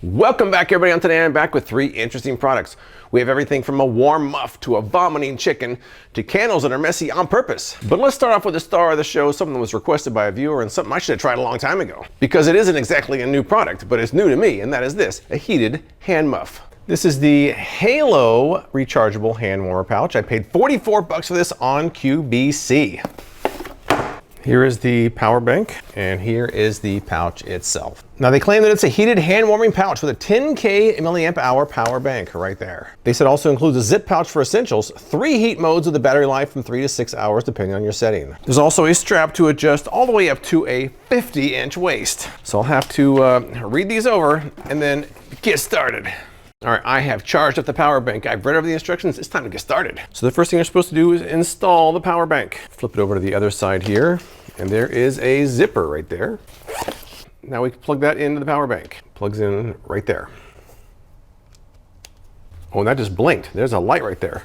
Welcome back, everybody. Today I'm back with 3 interesting products. We have everything from a warm muff to a vomiting chicken to candles that are messy on purpose. But let's start off with the star of the show, something that was requested by a viewer and something I should have tried a long time ago. Because it isn't exactly a new product, but it's new to me, and that is this, a heated hand muff. This is the Halo rechargeable hand warmer pouch. I paid 44 bucks for this on QBC. Here is the power bank, and here is the pouch itself. Now they claim that it's a heated hand warming pouch with a 10K milliamp hour power bank right there. They said also includes a zip pouch for essentials, 3 heat modes with a battery life from 3 to 6 hours depending on your setting. There's also a strap to adjust all the way up to a 50-inch waist. So I'll have to read these over and then get started. All right, I have charged up the power bank. I've read over the instructions. It's time to get started. So the first thing you're supposed to do is install the power bank. Flip it over to the other side here, and there is a zipper right there. Now we can plug that into the power bank. Plugs in right there. Oh, and that just blinked. There's a light right there.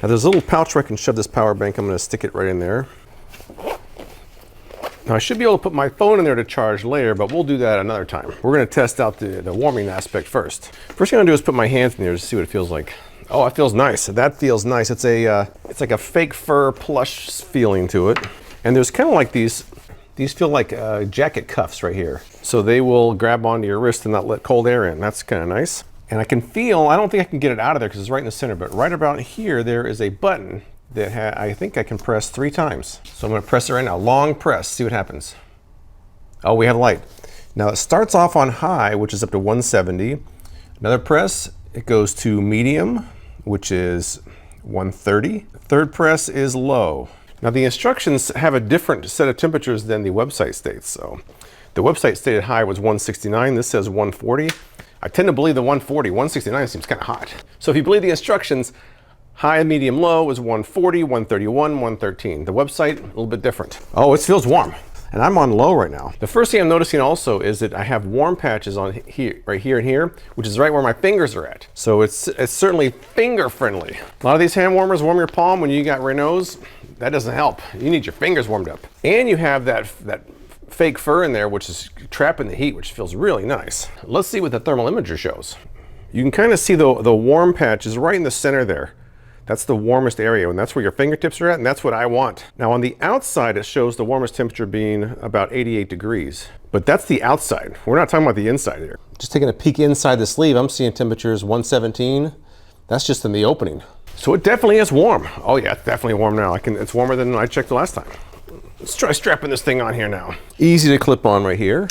Now there's a little pouch where I can shove this power bank. I'm gonna stick it right in there. Now I should be able to put my phone in there to charge later, but we'll do that another time. We're gonna test out the warming aspect first. First thing I'm gonna do is put my hands in there to see what it feels like. Oh, it feels nice. That feels nice. It's like a fake fur plush feeling to it. And there's kind of like these feel like jacket cuffs right here. So they will grab onto your wrist and not let cold air in. That's kind of nice. And I can feel, I don't think I can get it out of there because it's right in the center, but right about here, there is a button that I think I can press 3 times. So I'm gonna press it right now, long press, see what happens. Oh, we have light. Now it starts off on high, which is up to 170. Another press, it goes to medium, which is 130. Third press is low. Now the instructions have a different set of temperatures than the website states. So the website stated high was 169, this says 140. I tend to believe the 140, 169 seems kind of hot. So if you believe the instructions, high, medium, low is 140, 131, 113. The website, a little bit different. Oh, it feels warm. And I'm on low right now. The first thing I'm noticing also is that I have warm patches on here, right here and here, which is right where my fingers are at. So it's certainly finger friendly. A lot of these hand warmers warm your palm when you got Raynaud's. That doesn't help. You need your fingers warmed up. And you have that fake fur in there, which is trapping the heat, which feels really nice. Let's see what the thermal imager shows. You can kind of see the warm patch is right in the center there. That's the warmest area, and that's where your fingertips are at, and that's what I want. Now on the outside, it shows the warmest temperature being about 88 degrees. But that's the outside. We're not talking about the inside here. Just taking a peek inside the sleeve, I'm seeing temperatures 117. That's just in the opening. So it definitely is warm. Oh yeah, it's definitely warm now. It's warmer than I checked the last time. Let's try strapping this thing on here now. Easy to clip on right here.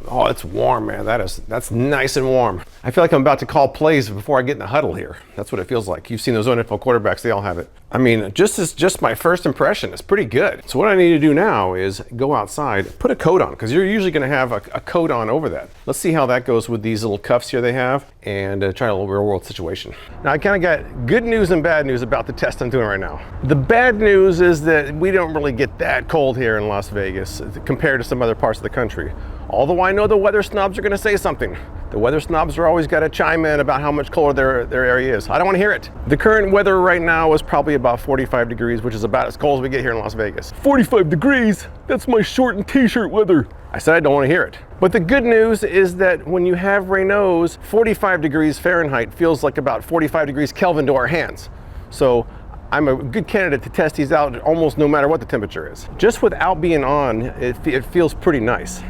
Oh, it's warm, man. That's nice and warm. I feel like I'm about to call plays before I get in the huddle here. That's what it feels like. You've seen those NFL quarterbacks, they all have it. I mean, just my first impression. It's pretty good. So what I need to do now is go outside, put a coat on, because you're usually gonna have a coat on over that. Let's see how that goes with these little cuffs here they have, and try a little real world situation. Now I kind of got good news and bad news about the test I'm doing right now. The bad news is that we don't really get that cold here in Las Vegas compared to some other parts of the country. Although I know the weather snobs are gonna say something. The weather snobs are always gotta chime in about how much colder their area is. I don't wanna hear it. The current weather right now is probably about 45 degrees, which is about as cold as we get here in Las Vegas. 45 degrees? That's my short and t-shirt weather. I said I don't wanna hear it. But the good news is that when you have Raynaud's, 45 degrees Fahrenheit feels like about 45 degrees Kelvin to our hands. So I'm a good candidate to test these out almost no matter what the temperature is. Just without being on, it feels pretty nice.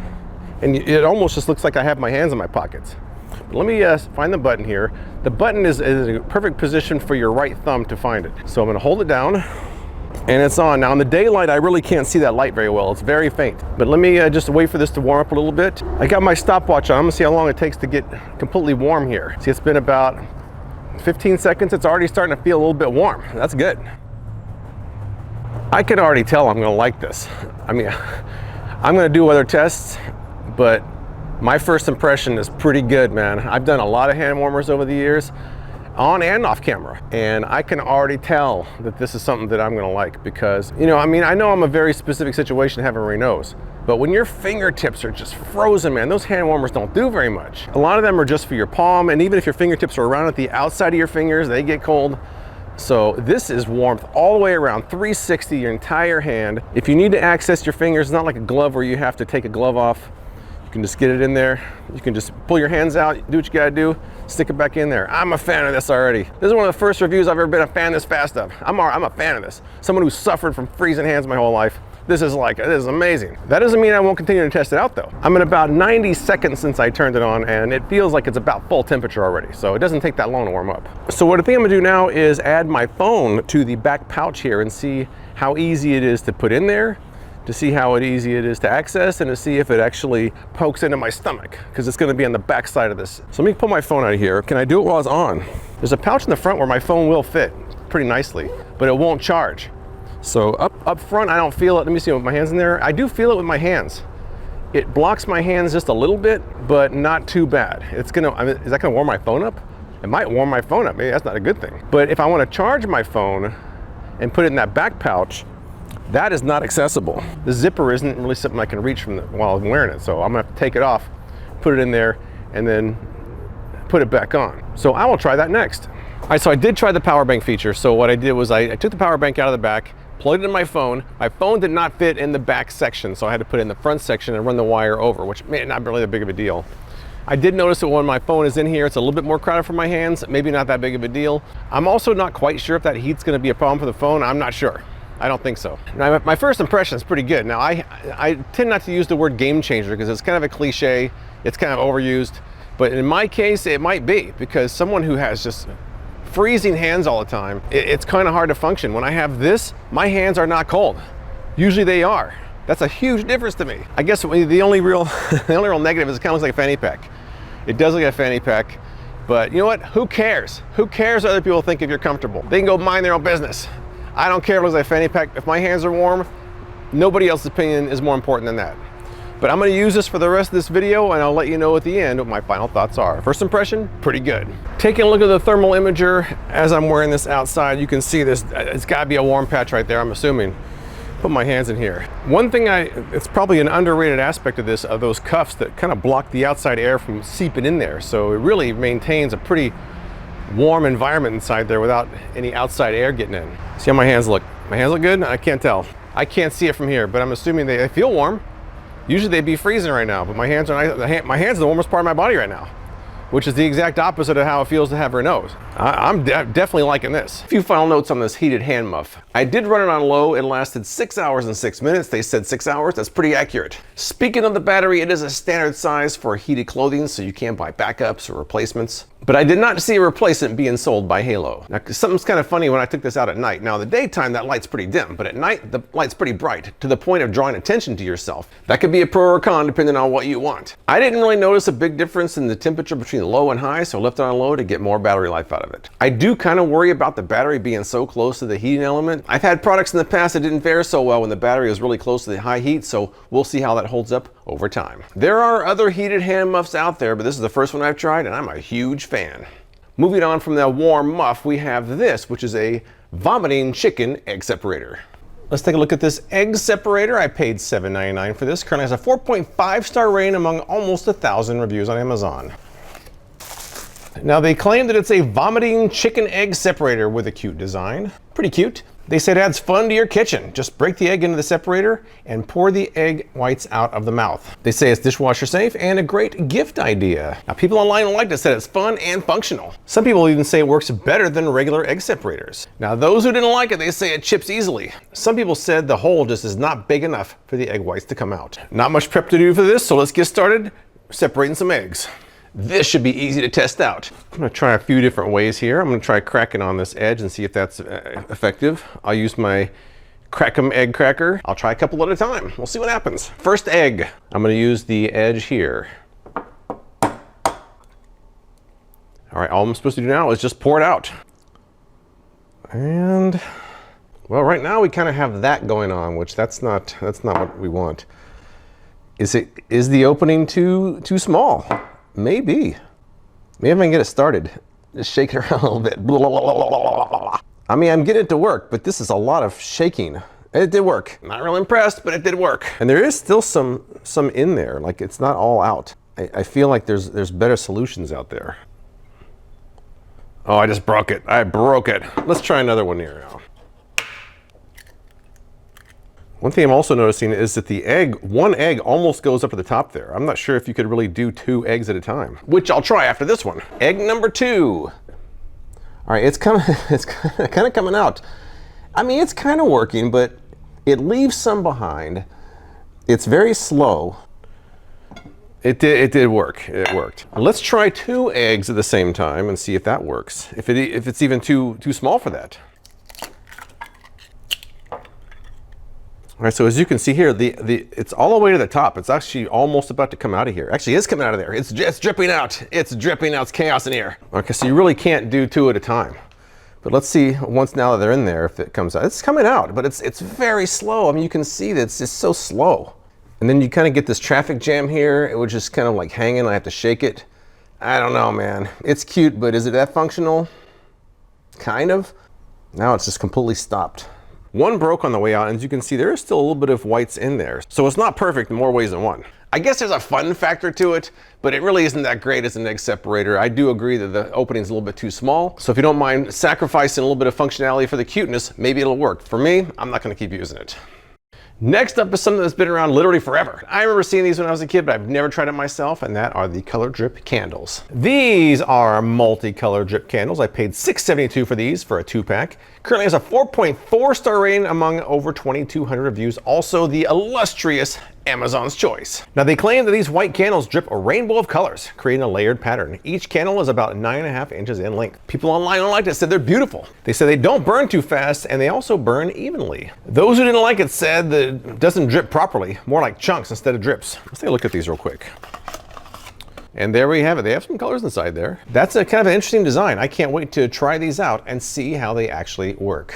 And it almost just looks like I have my hands in my pockets. But let me find the button here. The button is in a perfect position for your right thumb to find it. So I'm gonna hold it down, and it's on. Now in the daylight, I really can't see that light very well. It's very faint. But let me just wait for this to warm up a little bit. I got my stopwatch on. I'm gonna see how long it takes to get completely warm here. See, it's been about 15 seconds. It's already starting to feel a little bit warm. That's good. I can already tell I'm gonna like this. I mean, I'm gonna do other tests, but my first impression is pretty good, man. I've done a lot of hand warmers over the years, on and off camera, and I can already tell that this is something that I'm gonna like because, you know, I mean, I know I'm a very specific situation having Raynaud's, but when your fingertips are just frozen, man, those hand warmers don't do very much. A lot of them are just for your palm, and even if your fingertips are around at the outside of your fingers, they get cold. So this is warmth all the way around, 360 your entire hand. If you need to access your fingers, it's not like a glove where you have to take a glove off. can just get it in there. You can just pull your hands out, do what you gotta do, stick it back in there. I'm a fan of this already. This is one of the first reviews I've ever been a fan this fast of. I'm a fan of this. Someone who suffered from freezing hands my whole life. This is amazing. That doesn't mean I won't continue to test it out though. I'm at about 90 seconds since I turned it on, and it feels like it's about full temperature already. So it doesn't take that long to warm up. So what I think I'm gonna do now is add my phone to the back pouch here and see how easy it is to put in there, to see how easy it is to access, and to see if it actually pokes into my stomach, because it's gonna be on the back side of this. So let me pull my phone out of here. Can I do it while it's on? There's a pouch in the front where my phone will fit pretty nicely, but it won't charge. So up front, I don't feel it. Let me see with my hands in there. I do feel it with my hands. It blocks my hands just a little bit, but not too bad. It's gonna, is that gonna warm my phone up? It might warm my phone up. Maybe that's not a good thing. But if I wanna charge my phone and put it in that back pouch, that is not accessible. The zipper isn't really something I can reach from while I'm wearing it. So I'm gonna have to take it off, put it in there, and then put it back on. So I will try that next. All right, so I did try the power bank feature. So what I did was I took the power bank out of the back, plugged it in my phone. My phone did not fit in the back section, so I had to put it in the front section and run the wire over, which may not be really that big of a deal. I did notice that when my phone is in here, it's a little bit more crowded for my hands, maybe not that big of a deal. I'm also not quite sure if that heat's gonna be a problem for the phone. I'm not sure. I don't think so. Now, my first impression is pretty good. Now, I tend not to use the word game changer because it's kind of a cliche, it's kind of overused, but in my case, it might be, because someone who has just freezing hands all the time, it's kind of hard to function. When I have this, my hands are not cold. Usually they are. That's a huge difference to me. I guess the only real negative is it kind of looks like a fanny pack. It does look like a fanny pack, but you know what? Who cares? Who cares what other people think if you're comfortable? They can go mind their own business. I don't care if it looks like a fanny pack. If my hands are warm, nobody else's opinion is more important than that. But I'm gonna use this for the rest of this video, and I'll let you know at the end what my final thoughts are. First impression, pretty good. Taking a look at the thermal imager as I'm wearing this outside, you can see this, it's gotta be a warm patch right there, I'm assuming. Put my hands in here. One thing it's probably an underrated aspect of this, of those cuffs that kind of block the outside air from seeping in there. So it really maintains a pretty warm environment inside there without any outside air getting in. See how my hands look? My hands look good? I can't tell. I can't see it from here, but I'm assuming they feel warm. Usually they'd be freezing right now, but my hands are my hands are the warmest part of my body right now, which is the exact opposite of how it feels to have her nose. I'm definitely liking this. A few final notes on this heated hand muff. I did run it on low. It lasted 6 hours and 6 minutes. They said 6 hours. That's pretty accurate. Speaking of the battery, it is a standard size for heated clothing, so you can't buy backups or replacements. But I did not see a replacement being sold by Halo. Now, something's kind of funny when I took this out at night. Now, the daytime, that light's pretty dim, but at night, the light's pretty bright, to the point of drawing attention to yourself. That could be a pro or con, depending on what you want. I didn't really notice a big difference in the temperature between low and high, so I left it on low to get more battery life out of it. I do kind of worry about the battery being so close to the heating element. I've had products in the past that didn't fare so well when the battery was really close to the high heat, so we'll see how that holds up over time. There are other heated hand muffs out there, but this is the first one I've tried, and I'm a huge fan. Moving on from the warm muff, we have this, which is a vomiting chicken egg separator. Let's take a look at this egg separator. I paid $7.99 for this. Currently has a 4.5 star rating among almost 1,000 reviews on Amazon. Now they claim that it's a vomiting chicken egg separator with a cute design. Pretty cute. They said it adds fun to your kitchen. Just break the egg into the separator and pour the egg whites out of the mouth. They say it's dishwasher safe and a great gift idea. Now people online like to say it's fun and functional. Some people even say it works better than regular egg separators. Now those who didn't like it, they say it chips easily. Some people said the hole just is not big enough for the egg whites to come out. Not much prep to do for this, so let's get started separating some eggs. This should be easy to test out. I'm gonna try a few different ways here. I'm gonna try cracking on this edge and see if that's effective. I'll use my Crack'em egg cracker. I'll try a couple at a time. We'll see what happens. First egg. I'm gonna use the edge here. All right, all I'm supposed to do now is just pour it out. And, well, right now we kind of have that going on, which that's not what we want. Is the opening too small? Maybe. Maybe I can get it started. Just shake it around a little bit. I mean, I'm getting it to work, but this is a lot of shaking. It did work. Not real impressed, but it did work. And there is still some in there. Like, it's not all out. I feel like there's better solutions out there. Oh, I just broke it. I broke it. Let's try another one here now. One thing I'm also noticing is that one egg almost goes up to the top there. I'm not sure if you could really do 2 eggs at a time, which I'll try after this one. Egg number 2. All right, it's kind of coming out. I mean, it's kind of working, but it leaves some behind. It's very slow. It did work. It worked. Let's try 2 eggs at the same time and see if that works. If it's even too small for that. All right, so as you can see here, it's all the way to the top. It's actually almost about to come out of here. Actually, it's coming out of there. It's dripping out. It's dripping out. It's chaos in here. Okay, so you really can't do 2 at a time. But let's see once now that they're in there if it comes out. It's coming out, but it's very slow. I mean, you can see that it's just so slow. And then you kind of get this traffic jam here. It was just kind of like hanging. I have to shake it. I don't know, man. It's cute, but is it that functional? Kind of. Now it's just completely stopped. One broke on the way out, and as you can see, there is still a little bit of whites in there. So it's not perfect in more ways than one. I guess there's a fun factor to it, but it really isn't that great as an egg separator. I do agree that the opening's a little bit too small. So if you don't mind sacrificing a little bit of functionality for the cuteness, maybe it'll work. For me, I'm not gonna keep using it. Next up is something that's been around literally forever. I remember seeing these when I was a kid, but I've never tried it myself, and that are the color drip candles. These are multi-color drip candles. I paid $6.72 for these for a 2-pack. Currently has a 4.4 star rating among over 2,200 reviews. Also the illustrious Amazon's Choice. Now they claim that these white candles drip a rainbow of colors, creating a layered pattern. Each candle is about 9.5 inches in length. People online don't like it, said they're beautiful. They said they don't burn too fast, and they also burn evenly. Those who didn't like it said that it doesn't drip properly, more like chunks instead of drips. Let's take a look at these real quick. And there we have it. They have some colors inside there. That's a kind of an interesting design. I can't wait to try these out and see how they actually work.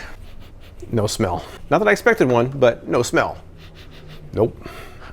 No smell. Not that I expected one, but no smell. Nope.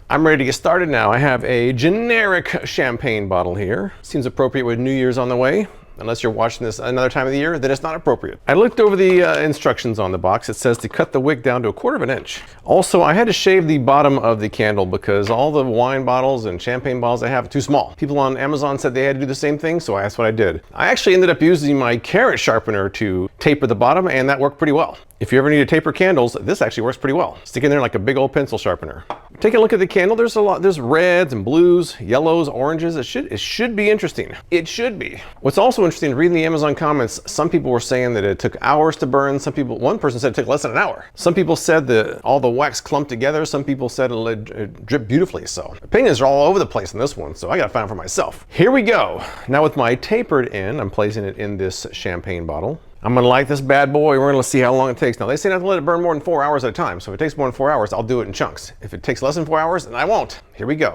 I'm ready to get started now. I have a generic champagne bottle here. Seems appropriate with New Year's on the way. Unless you're watching this another time of the year, then it's not appropriate. I looked over the instructions on the box. It says to cut the wick down to 1/4 inch. Also, I had to shave the bottom of the candle because all the wine bottles and champagne bottles I have are too small. People on Amazon said they had to do the same thing, so that's what I did. I actually ended up using my carrot sharpener to taper the bottom, and that worked pretty well. If you ever need to taper candles, this actually works pretty well. Stick in there like a big old pencil sharpener. Take a look at the candle. There's a lot. There's reds and blues, yellows, oranges. It should be interesting. It should be. What's also interesting, reading the Amazon comments, some people were saying that it took hours to burn. One person said it took less than an hour. Some people said that all the wax clumped together. Some people said it dripped beautifully. So opinions are all over the place in this one. So I gotta find out for myself. Here we go. Now with my tapered end, I'm placing it in this champagne bottle. I'm gonna light this bad boy. We're gonna see how long it takes. Now they say not to let it burn more than 4 hours at a time. So if it takes more than 4 hours, I'll do it in chunks. If it takes less than 4 hours, then I won't. Here we go.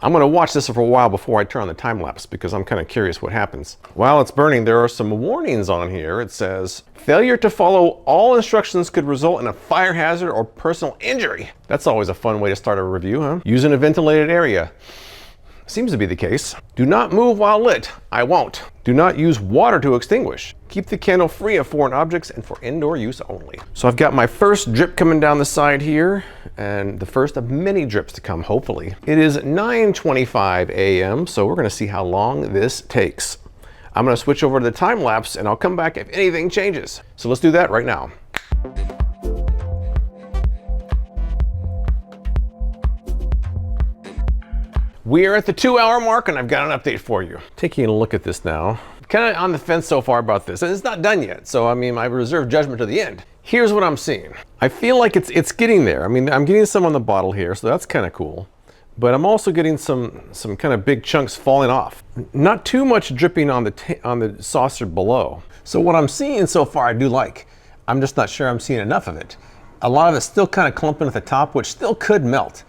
I'm gonna watch this for a while before I turn on the time lapse because I'm kind of curious what happens. While it's burning, there are some warnings on here. It says, failure to follow all instructions could result in a fire hazard or personal injury. That's always a fun way to start a review, huh? Use in a ventilated area. Seems to be the case. Do not move while lit. I won't. Do not use water to extinguish. Keep the candle free of foreign objects and for indoor use only. So I've got my first drip coming down the side here, and the first of many drips to come, hopefully. It is 9:25 a.m., so we're gonna see how long this takes. I'm gonna switch over to the time lapse and I'll come back if anything changes. So let's do that right now. We are at the 2-hour mark and I've got an update for you. Taking a look at this now. Kind of on the fence so far about this, and it's not done yet. So I mean, I reserve judgment to the end. Here's what I'm seeing. I feel like it's getting there. I mean, I'm getting some on the bottle here, so that's kind of cool. But I'm also getting some kind of big chunks falling off. Not too much dripping on the saucer below. So what I'm seeing so far, I do like. I'm just not sure I'm seeing enough of it. A lot of it's still kind of clumping at the top, which still could melt.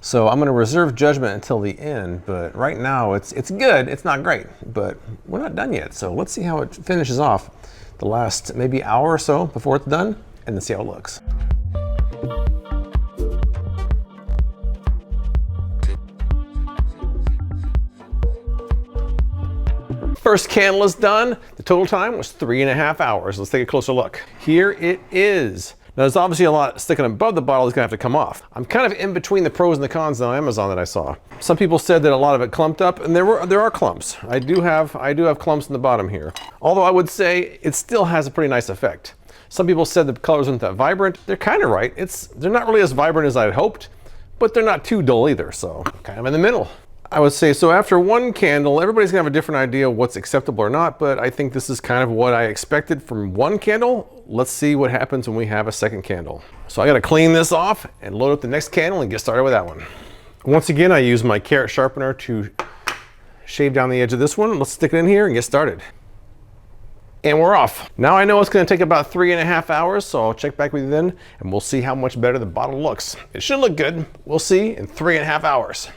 So I'm going to reserve judgment until the end, but right now it's good. It's not great, but we're not done yet. So let's see how it finishes off the last maybe hour or so before it's done, and then see how it looks. First candle is done. The total time was 3.5 hours. Let's take a closer look. Here it is. Now there's obviously a lot sticking above the bottle that's gonna have to come off. I'm kind of in between the pros and the cons on Amazon that I saw. Some people said that a lot of it clumped up, and there are clumps. I do have clumps in the bottom here. Although I would say it still has a pretty nice effect. Some people said the colors aren't that vibrant. They're kind of right. They're not really as vibrant as I'd hoped, but they're not too dull either, so kind of in the middle. I would say, so after one candle, everybody's gonna have a different idea of what's acceptable or not, but I think this is kind of what I expected from one candle. Let's see what happens when we have a second candle. So I gotta clean this off and load up the next candle and get started with that one. Once again, I use my carrot sharpener to shave down the edge of this one. Let's stick it in here and get started. And we're off. Now I know it's gonna take about 3.5 hours, so I'll check back with you then, and we'll see how much better the bottle looks. It should look good. We'll see in 3.5 hours.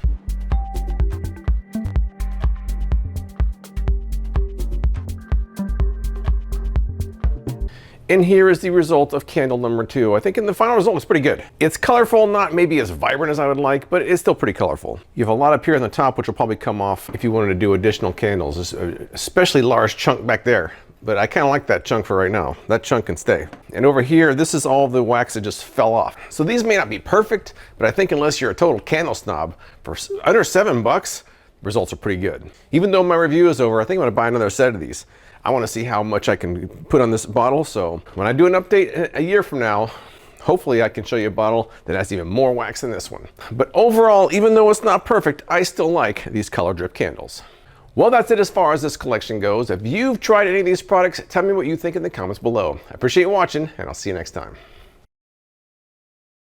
And here is the result of candle number 2. I think in the final result it's pretty good. It's colorful, not maybe as vibrant as I would like, but it's still pretty colorful. You have a lot up here on the top, which will probably come off if you wanted to do additional candles, especially large chunk back there. But I kind of like that chunk for right now. That chunk can stay. And over here, this is all the wax that just fell off. So these may not be perfect, but I think unless you're a total candle snob, for under $7, results are pretty good. Even though my review is over, I think I'm gonna buy another set of these. I want to see how much I can put on this bottle, so when I do an update a year from now, hopefully I can show you a bottle that has even more wax than this one. But overall, even though it's not perfect, I still like these color drip candles. Well, that's it as far as this collection goes. If you've tried any of these products, tell me what you think in the comments below. I appreciate you watching, and I'll see you next time.